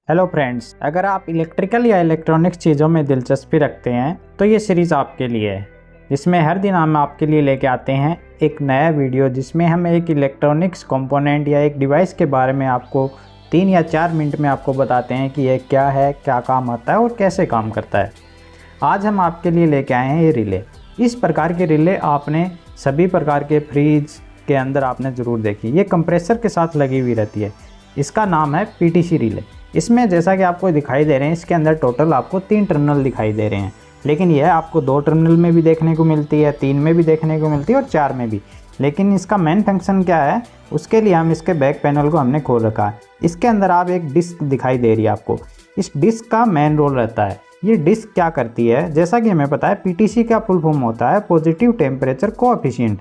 Hello friends, अगर आप electrical या इलेक्ट्रॉनिक्स चीज़ों में दिलचस्पी रखते हैं तो ये सीरीज़ आपके लिए है, जिसमें हर दिन हम आपके लिए लेके आते हैं एक नया वीडियो जिसमें हम एक इलेक्ट्रॉनिक्स कंपोनेंट या एक डिवाइस के बारे में आपको 3 या 4 मिनट में आपको बताते हैं कि ये क्या है, क्या काम आता है और कैसे काम करता है। आज हम आपके लिए लेके आए हैं ये रिले। इस प्रकार के रिले आपने सभी प्रकार के फ्रिज के अंदर आपने ज़रूर देखी। ये कंप्रेसर के साथ लगी हुई रहती है। इसका नाम है पीटीसी रिले। इसमें जैसा कि आपको दिखाई दे रहे हैं, इसके अंदर टोटल आपको 3 टर्मिनल दिखाई दे रहे हैं, लेकिन यह आपको 2 टर्मिनल में भी देखने को मिलती है, 3 में भी देखने को मिलती है और 4 में भी। लेकिन इसका मेन फंक्शन क्या है, उसके लिए हम इसके बैक पैनल को हमने खोल रखा है। इसके अंदर आप एक डिस्क दिखाई दे रही है आपको। इस डिस्क का मेन रोल रहता है। ये डिस्क क्या करती है, जैसा कि हमें पता है पीटीसी का फुल फॉर्म होता है पॉजिटिव टेम्परेचर कोएफिशिएंट,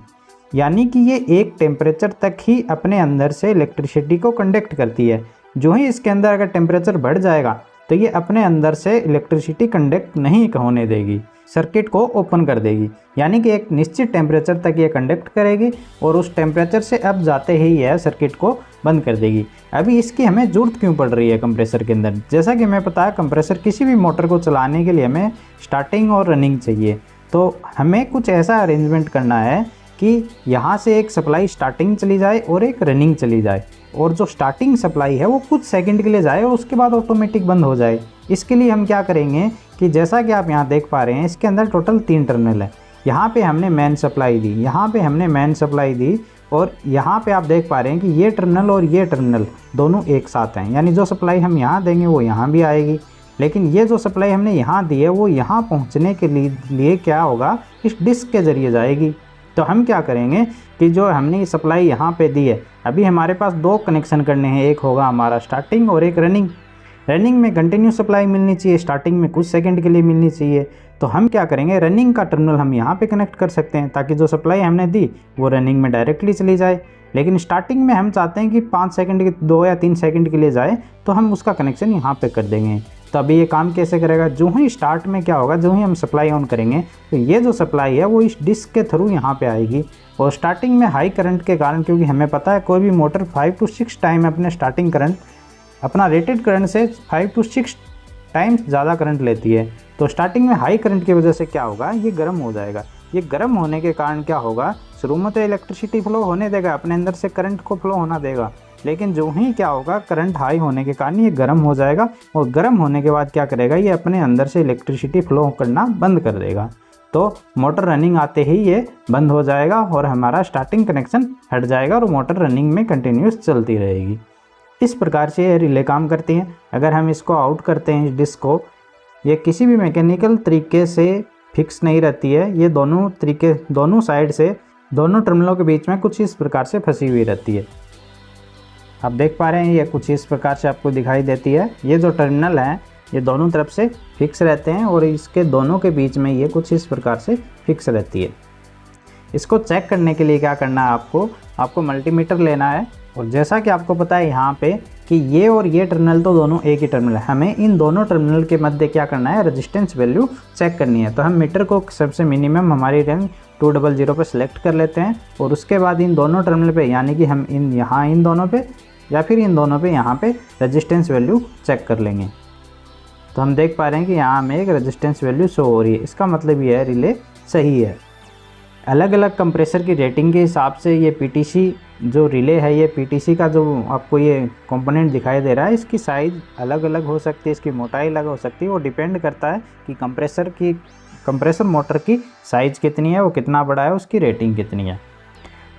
यानी कि ये एक टेम्परेचर तक ही अपने अंदर से इलेक्ट्रिसिटी को कंडक्ट करती है। जो ही इसके अंदर अगर टेम्परेचर बढ़ जाएगा तो ये अपने अंदर से इलेक्ट्रिसिटी कंडक्ट नहीं होने देगी, सर्किट को ओपन कर देगी। यानी कि एक निश्चित टेम्परेचर तक ये कंडक्ट करेगी और उस टेम्परेचर से अब जाते ही यह सर्किट को बंद कर देगी। अभी इसकी हमें ज़रूरत क्यों पड़ रही है कंप्रेसर के अंदर? जैसा कि हमें पता है कंप्रेसर किसी भी मोटर को चलाने के लिए हमें स्टार्टिंग और रनिंग चाहिए। तो हमें कुछ ऐसा अरेंजमेंट करना है कि यहाँ से एक सप्लाई स्टार्टिंग चली जाए और एक रनिंग चली जाए, और जो स्टार्टिंग सप्लाई है वो कुछ सेकंड के लिए जाए और उसके बाद ऑटोमेटिक बंद हो जाए। इसके लिए हम क्या करेंगे कि जैसा कि आप यहाँ देख पा रहे हैं, इसके अंदर टोटल 3 टर्मिनल है। यहाँ पे हमने मेन सप्लाई दी, यहाँ पे हमने मेन सप्लाई दी, और यहाँ पे आप देख पा रहे हैं कि ये टर्मिनल और ये टर्मिनल दोनों एक साथ हैं। यानी जो सप्लाई हम यहाँ देंगे वो यहाँ भी आएगी, लेकिन ये जो सप्लाई हमने यहाँ दी है वो यहाँ पहुँचने के लिए क्या होगा, इस डिस्क के ज़रिए जाएगी। तो हम क्या करेंगे कि जो हमने सप्लाई यहाँ पे दी है, अभी हमारे पास 2 कनेक्शन करने हैं। एक होगा हमारा स्टार्टिंग और एक रनिंग। रनिंग में कंटिन्यू सप्लाई मिलनी चाहिए, स्टार्टिंग में कुछ सेकंड के लिए मिलनी चाहिए। तो हम क्या करेंगे, रनिंग का टर्मिनल हम यहाँ पे कनेक्ट कर सकते हैं ताकि जो सप्लाई हमने दी वो रनिंग में डायरेक्टली चली जाए। लेकिन स्टार्टिंग में हम चाहते हैं कि 5 सेकंड के 2 या 3 सेकंड के लिए जाए, तो हम उसका कनेक्शन यहाँ पे कर देंगे। तो अभी ये काम कैसे करेगा, जो ही स्टार्ट में क्या होगा, जो ही हम सप्लाई ऑन करेंगे तो ये जो सप्लाई है वो इस डिस्क के थ्रू यहाँ पे आएगी। और स्टार्टिंग में हाई करंट के कारण, क्योंकि हमें पता है कोई भी मोटर 5 to 6 टाइम अपने स्टार्टिंग करंट अपना रेटेड करंट से 5 to 6 टाइम्स ज़्यादा करंट लेती है, तो स्टार्टिंग में हाई करंट की वजह से क्या होगा, ये गर्म हो जाएगा। ये गर्म होने के कारण क्या होगा, शुरू में तो इलेक्ट्रिसिटी फ्लो होने देगा, अपने अंदर से करंट को फ्लो होना देगा, लेकिन जो ही क्या होगा, करंट हाई होने के कारण ये गर्म हो जाएगा, और गर्म होने के बाद क्या करेगा, ये अपने अंदर से इलेक्ट्रिसिटी फ्लो करना बंद कर देगा। तो मोटर रनिंग आते ही ये बंद हो जाएगा और हमारा स्टार्टिंग कनेक्शन हट जाएगा और मोटर रनिंग में कंटिन्यूस चलती रहेगी। इस प्रकार से ये रिले काम करती हैं। अगर हम इसको आउट करते हैं, इस डिस्क को, ये किसी भी मैकेनिकल तरीके से फिक्स नहीं रहती है। ये दोनों साइड से दोनों टर्मिनलों के बीच में कुछ इस प्रकार से फंसी हुई रहती है। आप देख पा रहे हैं ये कुछ इस प्रकार से आपको दिखाई देती है। ये जो टर्मिनल हैं ये दोनों तरफ से फिक्स रहते हैं और इसके दोनों के बीच में ये कुछ इस प्रकार से फिक्स रहती है। इसको चेक करने के लिए क्या करना है, आपको मल्टीमीटर लेना है, और जैसा कि आपको पता है यहाँ पे कि ये और ये टर्मिनल तो दोनों एक ही टर्मिनल है। हमें इन दोनों टर्मिनल के मध्य क्या करना है, रेजिस्टेंस वैल्यू चेक करनी है। तो हम मीटर को सबसे मिनिमम हमारी रेंज 200 पे सिलेक्ट कर लेते हैं, और उसके बाद इन दोनों टर्मिनल पे, यानी कि हम इन दोनों पे या फिर इन दोनों पे यहाँ पे रेजिस्टेंस वैल्यू चेक कर लेंगे। तो हम देख पा रहे हैं कि यहाँ हमें एक रेजिस्टेंस वैल्यू शो हो रही है। इसका मतलब ये है रिले सही है। अलग अलग कंप्रेसर की रेटिंग के हिसाब से ये पीटीसी जो रिले है, ये पीटीसी का जो आपको ये कंपोनेंट दिखाई दे रहा है, इसकी साइज़ अलग अलग हो सकती है, इसकी मोटाई अलग हो सकती है। वो डिपेंड करता है कि कंप्रेसर मोटर की साइज़ कितनी है, वो कितना बड़ा है, उसकी रेटिंग कितनी है।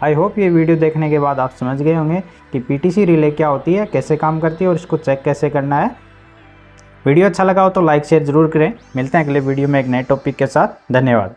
आई होप ये वीडियो देखने के बाद आप समझ गए होंगे कि पीटीसी रिले क्या होती है, कैसे काम करती है और इसको चेक कैसे करना है। वीडियो अच्छा लगा हो तो लाइक शेयर ज़रूर करें। मिलते हैं अगले वीडियो में एक नए टॉपिक के साथ। धन्यवाद।